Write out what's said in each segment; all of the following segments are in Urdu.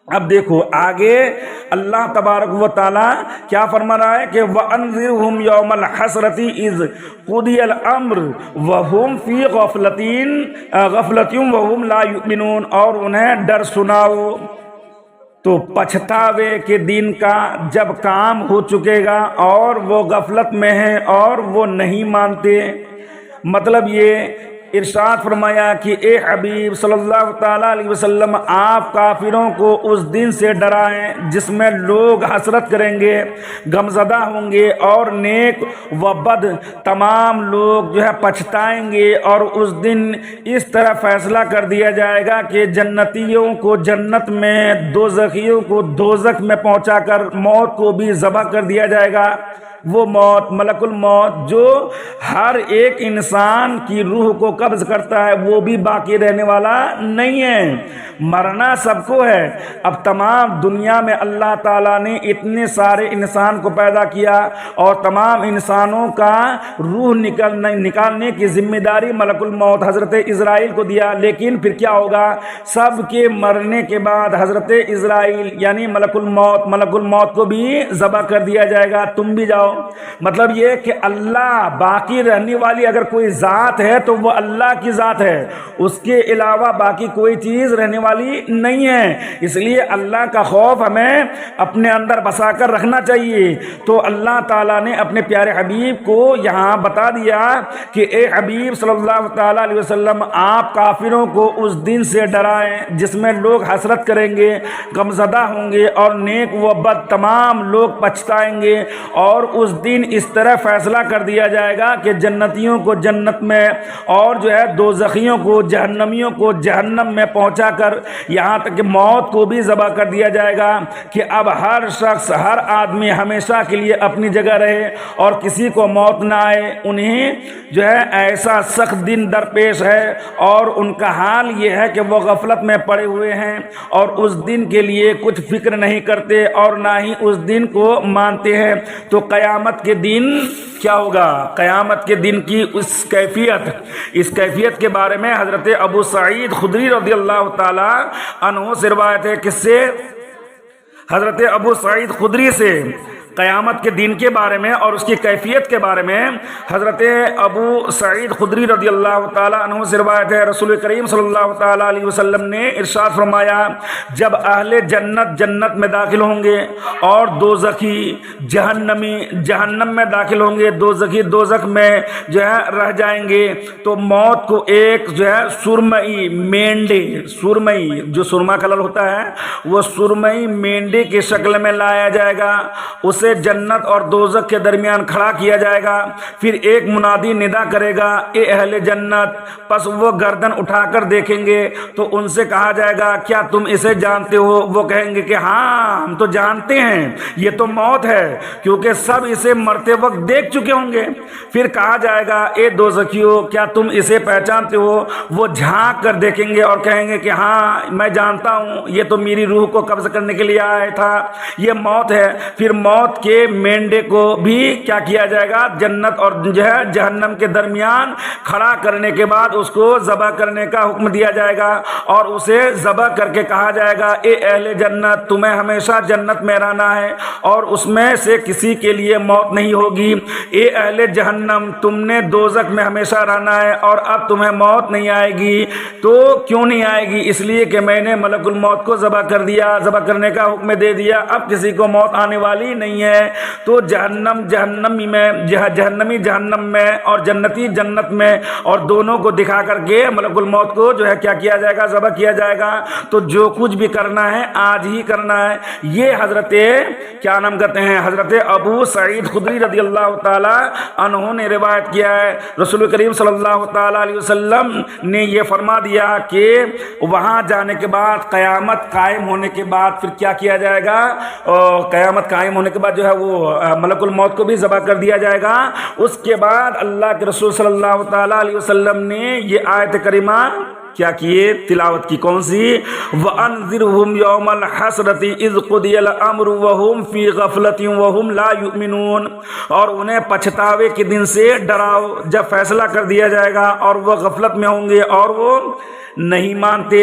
اب دیکھو آگے اللہ تبارک و تعالی کیا فرما رہا ہے کہ وَأَنذِرْهُمْ يَوْمَ الْحَسْرَةِ إِذْ قُضِيَ الْأَمْرُ وَهُمْ فِي غَفْلَةٍ وَهُمْ لَا يُؤْمِنُونَ، اور انہیں ڈر سناؤ تو پچھتاوے کے دن کا جب کام ہو چکے گا اور وہ غفلت میں ہیں اور وہ نہیں مانتے۔ مطلب یہ ارشاد فرمایا کہ اے حبیب صلی اللہ تعالیٰ علیہ وسلم، آپ کافروں کو اس دن سے ڈرائیں جس میں لوگ حسرت کریں گے، غمزدہ ہوں گے، اور نیک و بد تمام لوگ جو ہے پچھتائیں گے، اور اس دن اس طرح فیصلہ کر دیا جائے گا کہ جنتیوں کو جنت میں، دوزخیوں کو دوزخ میں پہنچا کر موت کو بھی ذبح کر دیا جائے گا۔ وہ موت، ملک الموت، جو ہر ایک انسان کی روح کو قبض کرتا ہے، وہ بھی باقی رہنے والا نہیں ہے، مرنا سب کو ہے۔ اب تمام دنیا میں اللہ تعالیٰ نے اتنے سارے انسان کو پیدا کیا اور تمام انسانوں کا روح نکالنے کی ذمہ داری ملک الموت حضرت اسرائیل کو دیا، لیکن پھر کیا ہوگا؟ سب کے مرنے کے بعد حضرت اسرائیل یعنی ملک الموت کو بھی ذبح کر دیا جائے گا، تم بھی جاؤ۔ مطلب یہ کہ اللہ باقی رہنے والی اگر کوئی ذات ہے تو وہ اللہ کی ذات ہے، اس کے علاوہ باقی کوئی چیز رہنے والی نہیں ہے۔ اس لیے اللہ کا خوف ہمیں اپنے اندر بسا کر رکھنا چاہیے۔ تو اللہ تعالیٰ نے اپنے پیارے حبیب کو یہاں بتا دیا کہ اے حبیب صلی اللہ تعالیٰ علیہ وسلم، آپ کافروں کو اس دن سے ڈرائیں جس میں لوگ حسرت کریں گے، غمزدہ ہوں گے، اور نیک و بد تمام لوگ پچھتائیں گے، اور اس دن اس طرح فیصلہ کر دیا جائے گا کہ جنتیوں کو جنت میں، اور جو ہے دوزخیوں کو، جہنمیوں کو جہنم میں پہنچا کر یہاں تک کہ موت کو بھی ذبح کر دیا جائے گا کہ اب ہر شخص، ہر آدمی ہمیشہ کے لیے اپنی جگہ رہے اور کسی کو موت نہ آئے۔ انہیں جو ہے ایسا سخت دن درپیش ہے اور ان کا حال یہ ہے کہ وہ غفلت میں پڑے ہوئے ہیں اور اس دن کے لیے کچھ فکر نہیں کرتے اور نہ ہی اس دن کو مانتے ہیں۔ تو قیامت کے دن کیا ہوگا؟ قیامت کے دن کی اس کیفیت کے بارے میں حضرت ابو سعید خدری رضی اللہ تعالی عنہ سے روایت ہے۔ کس سے؟ حضرت ابو سعید خدری سے قیامت کے دن کے بارے میں اور اس کی کیفیت کے بارے میں حضرت ابو سعید خدری رضی اللہ تعالیٰ عنہ سے روایت ہے، رسول کریم صلی اللہ تعالیٰ علیہ وسلم نے ارشاد فرمایا، جب اہل جنت جنت میں داخل ہوں گے اور دوزخی جہنمی جہنم میں داخل ہوں گے، دوزخی دوزخ میں جو ہے رہ جائیں گے، تو موت کو ایک جو ہے سرمئی مینڈے، سرمئی جو سرما کلر ہوتا ہے وہ سرمئی مینڈے کی شکل میں لایا جائے گا، اسے جنت اور دوزخ کے درمیان کھڑا کیا جائے گا۔ پھر ایک منادی ندا کرے گا، اے اہل جنت، پس وہ گردن اٹھا کر دیکھیں گے تو ان سے کہا جائے گا، کیا تم اسے جانتے ہو؟ وہ کہیں گے کہ ہاں ہم تو جانتے ہیں، یہ تو موت ہے، کیونکہ سب اسے مرتے وقت دیکھ چکے ہوں گے۔ پھر کہا جائے گا، اے دوزخیو، کیا تم اسے پہچانتے ہو؟ وہ جھانک کر دیکھیں گے اور کہیں گے کہ ہاں میں جانتا ہوں، یہ تو میری روح کو قبض کرنے کے لیے آیا تھا، یہ موت ہے۔ پھر موت کے مینڈے کو بھی کیا کیا جائے گا؟ جنت اور جہنم کے درمیان کھڑا کرنے کے بعد اس کو ذبح کرنے کا حکم دیا جائے گا اور اسے ذبح کر کے کہا جائے گا، اے اہل جنت، تمہیں ہمیشہ جنت میں رہنا ہے اور اس میں سے کسی کے لیے موت نہیں ہوگی۔ اے اہل جہنم، تم نے دوزخ میں ہمیشہ رہنا ہے اور اب تمہیں موت نہیں آئے گی۔ تو کیوں نہیں آئے گی؟ اس لیے کہ میں نے ملک الموت کو ذبح کر دیا، ذبح کرنے کا حکم دے دیا، اب کسی کو موت آنے والی نہیں ہے۔ تو جہنمی جہنم میں اور جنتی جنت میں، اور دونوں کو دکھا کر کے ملک الموت کو جو ہے کیا جائے گا؟ ذبح کیا جائے گا۔ تو جو کچھ بھی کرنا ہے آج ہی کرنا ہے۔ یہ حضرت کیا نام کرتے ہیں، حضرت ابو سعید خدری رضی اللہ تعالی عنہ نے روایت کیا ہے۔ رسول کریم صلی اللہ تعالی علیہ وسلم نے یہ فرما دیا کہ وہاں جانے کے بعد، قیامت قائم ہونے کے بعد پھر کیا کیا جائے گا؟ قیامت قائم ہونے کے بعد جو ہے وہ ملک الموت کو بھی ذبح کر دیا جائے گا۔ اس کے بعد اللہ کے رسول صلی اللہ تعالی علیہ وسلم نے یہ آیت کریمہ کیا کیے؟ تلاوت کی کون سی؟ وَأَنذِرْهُمْ يَوْمَ الْحَسْرَةِ إِذْ قُضِيَ الْأَمْرُ وَهُمْ فِي غَفْلَةٍ وَهُمْ لَا يُؤْمِنُونَ، اور انہیں پچھتاوے کے دن سے ڈراؤ جب فیصلہ کر دیا جائے گا اور وہ غفلت میں ہوں گے اور وہ نہیں مانتے۔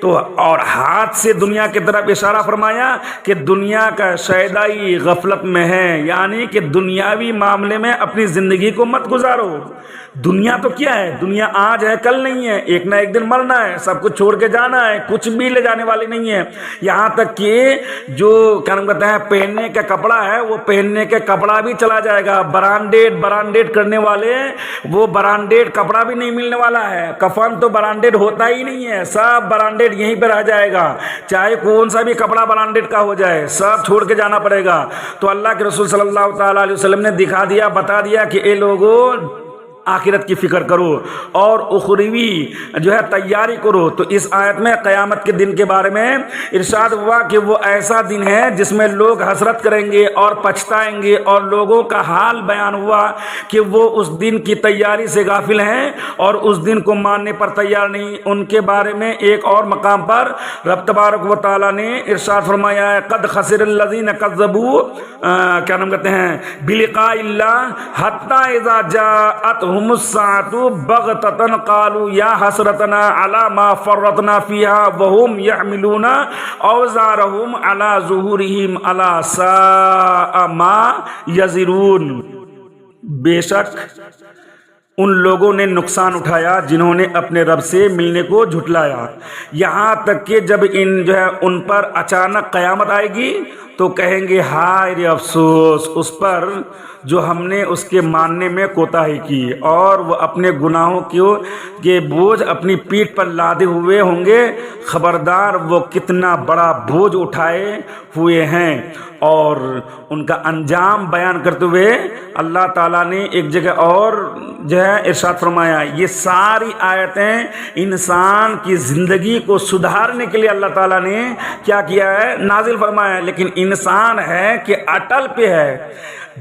تو اور ہاتھ سے دنیا کی طرف اشارہ فرمایا کہ دنیا کا شیدائی غفلت میں ہے، یعنی کہ دنیاوی معاملے میں اپنی زندگی کو مت گزارو۔ دنیا تو کیا ہے؟ دنیا آج ہے کل نہیں ہے، ایک نہ ایک دن مرنا ہے، سب کچھ چھوڑ کے جانا ہے، کچھ بھی لے جانے والی نہیں ہے۔ یہاں تک کہ جو کیا نام کہتے ہیں پہننے کا کپڑا ہے، وہ پہننے کے کپڑا بھی چلا جائے گا۔ برانڈیڈ کرنے والے وہ برانڈیڈ کپڑا بھی نہیں ملنے والا ہے۔ کفن تو برانڈیڈ ہوتا ہی نہیں ہے، سب برانڈیڈ یہیں پہ رہ جائے گا، چاہے کون سا بھی کپڑا برانڈیڈ کا ہو جائے، سب چھوڑ کے جانا پڑے گا۔ تو اللہ کے رسول صلی اللہ تعالیٰ علیہ وسلم نے دکھا دیا، بتا دیا کہ اے لوگوں آخرت کی فکر کرو اور اخروی جو ہے تیاری کرو۔ تو اس آیت میں قیامت کے دن کے بارے میں ارشاد ہوا کہ وہ ایسا دن ہے جس میں لوگ حسرت کریں گے اور پچھتائیں گے، اور لوگوں کا حال بیان ہوا کہ وہ اس دن کی تیاری سے غافل ہیں اور اس دن کو ماننے پر تیار نہیں۔ ان کے بارے میں ایک اور مقام پر رب تبارک و تعالیٰ نے ارشاد فرمایا ہے قد خسر الذین کذبوا کیا نام کہتے ہیں بلقاء اللہ حتی اذا جاءتهم الساعة بغتة قالوا یا حسرتنا علی ما فرطنا فیها وهم يحملون اوزارهم علی ظہورهم الا ساء ما یزرون۔ بے شک ان لوگوں نے نقصان اٹھایا جنہوں نے اپنے رب سے ملنے کو جھٹلایا، یہاں تک کہ جب ان پر اچانک قیامت آئے گی تو کہیں گے ہائے رے افسوس اس پر جو ہم نے اس کے ماننے میں کوتاہی کی، اور وہ اپنے گناہوں کے بوجھ اپنی پیٹھ پر لادے ہوئے ہوں گے۔ خبردار وہ کتنا بڑا بوجھ اٹھائے ہوئے ہیں۔ اور ان کا انجام بیان کرتے ہوئے اللہ تعالیٰ نے ایک جگہ اور جو ہے ارشاد فرمایا، یہ ساری آیتیں انسان کی زندگی کو سدھارنے کے لیے اللہ تعالیٰ نے کیا کیا ہے؟ نازل فرمایا۔ لیکن انسان ہے کہ اٹل پہ ہے،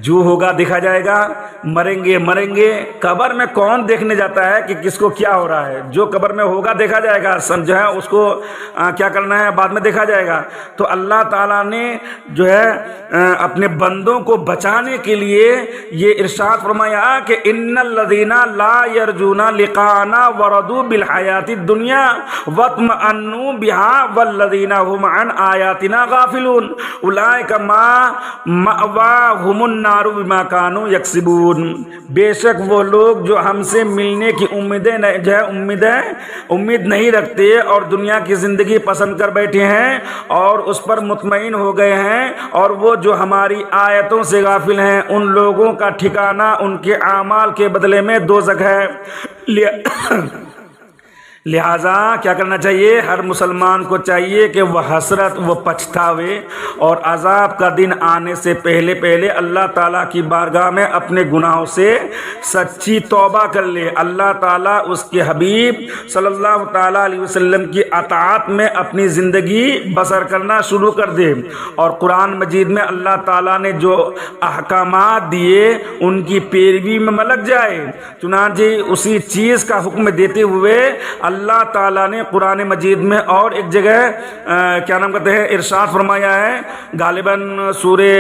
جو ہوگا دیکھا جائے گا، مریں گے۔ قبر میں کون دیکھنے جاتا ہے کہ کس کو کیا ہو رہا ہے؟ جو قبر میں ہوگا دیکھا جائے گا، سمجھا ہے اس کو کیا کرنا ہے بعد میں دیکھا جائے گا۔ تو اللہ تعالیٰ نے جو ہے اپنے بندوں کو بچانے کے لیے یہ ارشاد فرمایا کہ ان الذین لا یرجون لقاءنا ورضوا بالحیاۃ الدنیا واطمأنوا بها والذین هم عن آیاتنا غافلون اولئک مأواہم النار بما كانوا یکسبون۔ بے شک وہ لوگ جو ہم سے ملنے کی امید نہیں رکھتے اور دنیا کی زندگی پسند کر بیٹھے ہیں اور اس پر مطمئن ہو گئے ہیں، اور وہ جو ہماری آیتوں سے غافل ہیں، ان لوگوں کا ٹھکانہ ان کے اعمال کے بدلے میں دوزخ ہے۔ لہٰذا کیا کرنا چاہیے؟ ہر مسلمان کو چاہیے کہ وہ حسرت، وہ پچھتاوے اور عذاب کا دن آنے سے پہلے اللہ تعالیٰ کی بارگاہ میں اپنے گناہوں سے سچی توبہ کر لے۔ اللہ تعالیٰ اس کے حبیب صلی اللہ تعالیٰ علیہ وسلم کی اطاعت میں اپنی زندگی بسر کرنا شروع کر دے، اور قرآن مجید میں اللہ تعالیٰ نے جو احکامات دیے ان کی پیروی میں لگ جائے۔ چنانچہ اسی چیز کا حکم دیتے ہوئے اللہ تعالیٰ نے قرآن مجید میں اور ایک جگہ کیا نام کہتے ہیں ارشاد فرمایا ہے، غالباً سورہ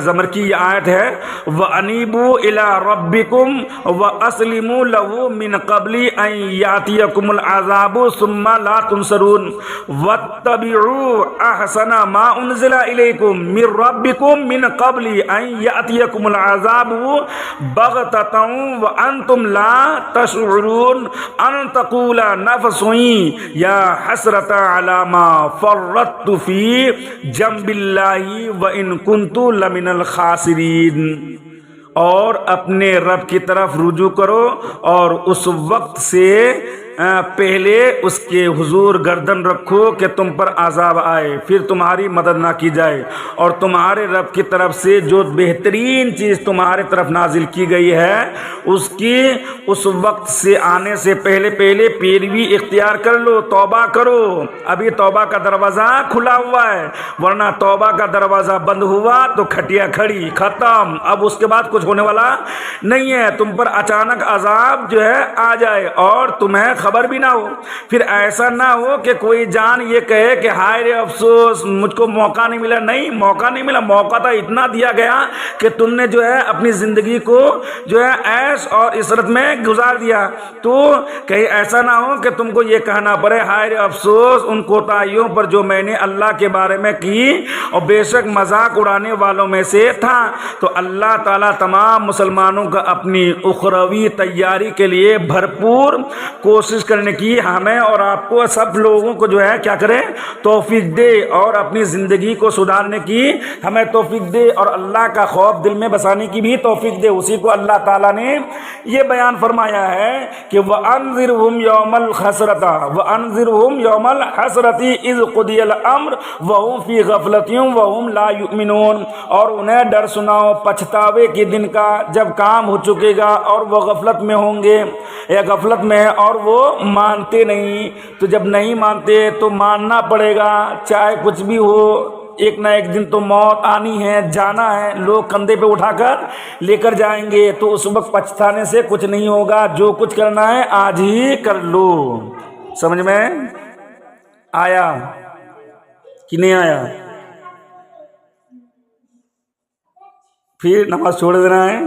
زمر کی یہ آیت ہے، وَأَنِيبُوا إِلَىٰ رَبِّكُمْ وَأَسْلِمُوا لَهُ مِنْ قَبْلِ أَنْ يَأْتِيَكُمُ الْعَذَابُ ثُمَّ لَا تُنصَرُونَ وَاتَّبِعُوا أَحْسَنَ مَا أُنزِلَ إِلَيْكُمْ مِنْ رَبِّكُمْ مِنْ قَبْلِ أَنْ يَأْتِيَكُمُ الْعَذَابُ بَغْتَةً وَأَنْتُمْ لَا تَشْعُرُونَ أَنْ تَقُولَ نفسوئی یا حسرت علی ما فرطت فی جنب اللہ وان کنت لمن الخاسرین۔ اور اپنے رب کی طرف رجوع کرو اور اس وقت سے پہلے اس کے حضور گردن رکھو کہ تم پر عذاب آئے، پھر تمہاری مدد نہ کی جائے، اور تمہارے رب کی طرف سے جو بہترین چیز تمہارے طرف نازل کی گئی ہے اس کی اس وقت سے آنے سے پہلے پیروی اختیار کر لو، توبہ کرو۔ ابھی توبہ کا دروازہ کھلا ہوا ہے، ورنہ توبہ کا دروازہ بند ہوا تو کھٹیا کھڑی، ختم، اب اس کے بعد کچھ ہونے والا نہیں ہے۔ تم پر اچانک عذاب جو ہے آ جائے اور تمہیں خبر بھی نہ ہو. پھر ایسا نہ ہو کہ کوئی جان یہ کہے کہ ہائے رے افسوس مجھ کو موقع نہیں ملا. نہیں، موقع نہیں ملا، موقع تو اتنا دیا گیا کہ تم نے جو ہے اپنی زندگی کو جو ہے عیش اور عشرت میں گزار دیا. تو کہیں ایسا نہ ہو کہ تم کو یہ کہنا پڑے ہائے رے افسوس ان کوتاہیوں پر جو میں نے اللہ کے بارے میں کی، اور بے شک مذاق اڑانے والوں میں سے تھا. تو اللہ تعالیٰ تمام مسلمانوں کا اپنی اخروی تیاری کے لیے بھرپور کوشش کرنے کی ہمیں اور آپ کو سب لوگوں کو جو ہے کیا کرے، توفیق دے، اور اپنی زندگی کو سدھارنے کی ہمیں توفیق دے، اور اللہ کا خوف دل میں بسانے کی بھی توفیق دے. اسی کو اللہ تعالیٰ نے یہ بیان فرمایا ہے کہ وَأَنذِرْهُمْ يَوْمَ الْحَسْرَةِ وَأَنذِرْهُمْ يَوْمَ الْحَسْرَةِ إِذْ قُضِيَ الْأَمْرُ وَهُمْ فِي غَفْلَةٍ وَهُمْ لَا يُؤْمِنُونَ. اور انہیں ڈر سناؤ پچھتاوے کے دن کا جب کام ہو چکے گا اور وہ غفلت میں ہوں گے، یا غفلت میں ہیں اور وہ مانتے نہیں. تو جب نہیں مانتے تو ماننا پڑے گا، چاہے کچھ بھی ہو. ایک نہ ایک دن تو موت آنی ہے، جانا ہے، لوگ کندھے پہ اٹھا کر لے کر جائیں گے. تو اس وقت پچھتانے سے کچھ نہیں ہوگا. جو کچھ کرنا ہے آج ہی کر لو. سمجھ میں آیا کہ نہیں آیا؟ پھر نماز چھوڑ دینا ہے.